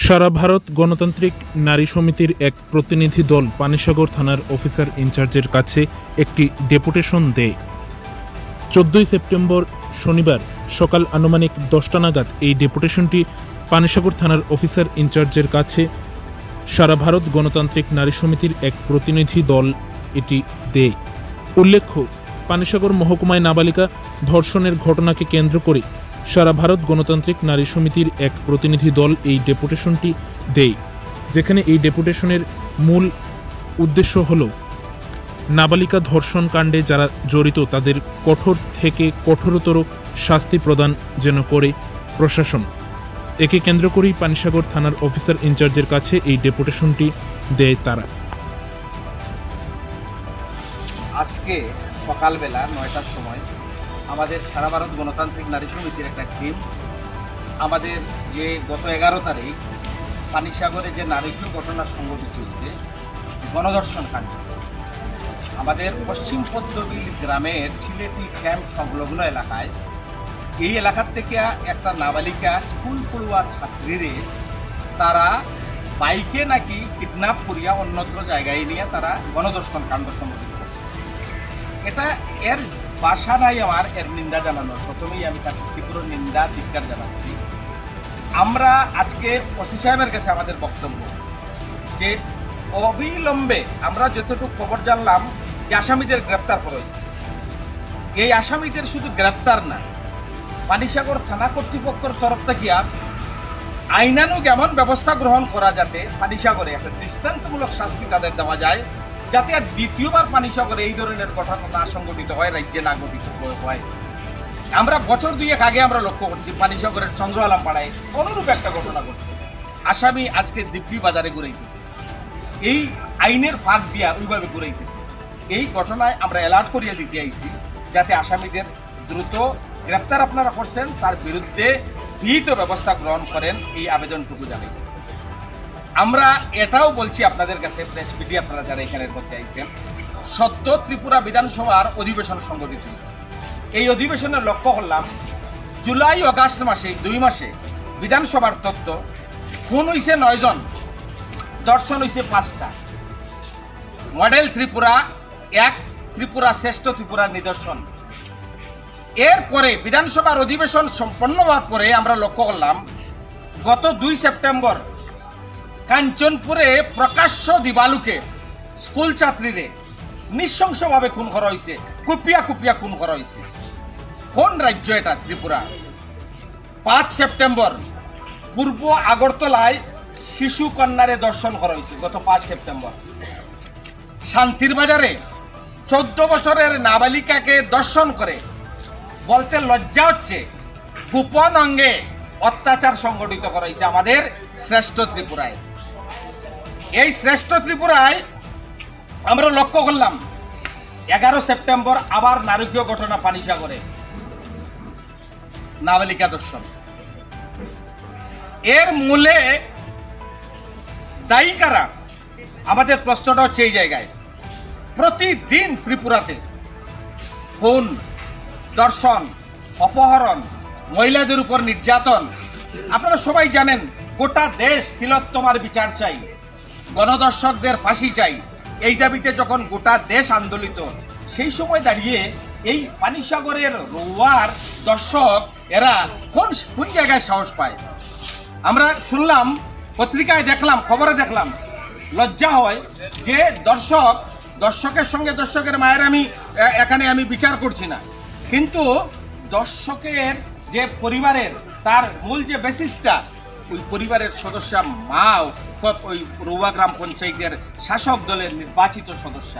সারা ভারত গণতান্ত্রিক নারী সমিতির এক প্রতিনিধি দল পানিসাগর থানার অফিসার ইনচার্জের কাছে একটি ডেপুটেশন দেয়। 14 সেপ্টেম্বর শনিবার সকাল আনুমানিক 10টা নাগাদ এই ডেপুটেশনটি পানিসাগর থানার অফিসার ইনচার্জের কাছে সারা ভারত গণতান্ত্রিক নারী সমিতির এক প্রতিনিধি দল এটি দেয়। উল্লেখ্য, পানিসাগর মহকুমায় নাবালিকা ধর্ষণের ঘটনাকে কেন্দ্র করে সারা ভারত গণতান্ত্রিক নারী সমিতির এক প্রতিনিধি দল এই ডেপুটেশনটি দেয়, যেখানে এই ডেপুটেশনের মূল উদ্দেশ্য হল নাবালিকা ধর্ষণ কাণ্ডে যারা জড়িত তাদের কঠোর থেকে কঠোরতর শাস্তি প্রদান যেন করে প্রশাসন। একে কেন্দ্র করেই পানিসাগর থানার অফিসার ইনচার্জের কাছে এই ডেপুটেশনটি দেয় তারা। আজকে সকালবেলা 9টার সময় আমাদের সারা ভারত গণতান্ত্রিক নারী সমিতির একটা টিম আমাদের যে গত 11 তারিখ পানিসাগরে যে নারকীয় ঘটনা সংঘটিত হয়েছে গণধর্ষণ কাণ্ড, আমাদের পশ্চিম পদ্মবিল গ্রামের চিলেটি ক্যাম্প সংলগ্ন এলাকায়, এই এলাকার থেকে একটা নাবালিকা স্কুল পড়ুয়া ছাত্রীরে তারা বাইকে নাকি কিডন্যাপ করিয়া অন্যত্র জায়গায় নিয়ে তারা গণধর্ষণ কাণ্ড সংঘটিত করছে। এটা এর বাসা নাই আমার এর নিন্দা জানানোর, প্রথমেই আমি তার তীব্র নিন্দা ধিক্কার জানাচ্ছি। আমরা আজকে ওসি সাহেবের কাছে আমাদের বক্তব্য যে অবিলম্বে আমরা যতটুকু খবর জানলাম যে আসামিদের গ্রেপ্তার করা হয়েছে। এই আসামিদের শুধু গ্রেপ্তার না, পানিসাগর থানা কর্তৃপক্ষের তরফ থেকে আইনানুগ এমন ব্যবস্থা গ্রহণ করা যাতে পানিসাগরে একটা দৃষ্টান্তমূলক শাস্তি তাদের দেওয়া যায়, যাতে আর দ্বিতীয়বার পানিসাগরে এই ধরনের ঘটনা না সংঘটিত হয়, রাজ্যে না ঘটিত হয়। আমরা বছর 2 আগে আমরা লক্ষ্য করছি পানিসাগরের চন্দ্র আলম পাড়ায় অনুরূপ একটা ঘটনা ঘটছে। আসামি আজকে দিব্যি বাজারে ঘুরাইতেছে, এই আইনের ফাঁক দিয়া ওইভাবে ঘুরাইতেছে। এই ঘটনায় আমরা অ্যালার্ট করিয়ে দিতে আইছি যাতে আসামিদের দ্রুত গ্রেপ্তার আপনারা করছেন, তার বিরুদ্ধে বিহিত ব্যবস্থা গ্রহণ করেন, এই আবেদনটুকু জানাইছি। আমরা এটাও বলছি আপনাদের কাছে, প্রেস মিডিয়া আপনারা যারা এখানের মধ্যে আইছেন, সদ্য ত্রিপুরা বিধানসভার অধিবেশন সংগঠিত হয়েছে। এই অধিবেশনের লক্ষ্য করলাম জুলাই আগস্ট মাসে 2 মাসে বিধানসভার তথ্য খুন হয়েছে 9 জন, ধর্ষণ হয়েছে 5টা। মডেল ত্রিপুরা 1, ত্রিপুরা শ্রেষ্ঠ ত্রিপুরার নিদর্শন। এরপরে বিধানসভার অধিবেশন সম্পন্ন হওয়ার পরে আমরা লক্ষ্য করলাম গত 2 সেপ্টেম্বর কাঞ্চনপুরে প্রকাশ্য দিবালুকে স্কুল ছাত্রীরে নৃশংসভাবে খুন করা হয়েছে, কুপিয়া কুপিয়া খুন করা হয়েছে। কোন রাজ্য এটা? ত্রিপুরা। 5 সেপ্টেম্বর পূর্ব আগরতলায় শিশু কন্যারে ধর্ষণ করা হয়েছে গত 5 সেপ্টেম্বর। শান্তির বাজারে 14 বছরের নাবালিকাকে ধর্ষণ করে বলতে লজ্জা হচ্ছে গোপন অঙ্গে অত্যাচার সংগঠিত করা হয়েছে আমাদের শ্রেষ্ঠ ত্রিপুরায়। এই শ্রেষ্ঠ ত্রিপুরায় আমরা লক্ষ্য করলাম 11 সেপ্টেম্বর আবার নারকীয় ঘটনা পানিসাগরে, নাবালিকা ধর্ষণ। এর মূলে দায়ী কারা? আমাদের প্রশ্নটা হচ্ছে এই জায়গায়। প্রতিদিন ত্রিপুরাতে খুন, ধর্ষণ, অপহরণ, মহিলাদের উপর নির্যাতন। আপনারা সবাই জানেন গোটা দেশ তিলোত্তমার বিচার চাই, গণধর্ষকদের ফাঁসি চাই। এই দাবিতে যখন গোটা দেশ আন্দোলিত, সেই সময় দাঁড়িয়ে এই পানিসাগরের রৌয়ার দর্শক এরা কোন জায়গায় সাহস পায়? আমরা শুনলাম, পত্রিকায় দেখলাম, খবরে দেখলাম, লজ্জা হয় যে দর্শকের সঙ্গে দর্শকের মায়ের এখানে আমি বিচার করছি না, কিন্তু দর্শকের যে পরিবারের তার মূল যে বেসিসটা, ওই পরিবারের সদস্য মাও ওই রৌয়া গ্রাম পঞ্চায়েতের শাসক দলের নির্বাচিত সদস্য।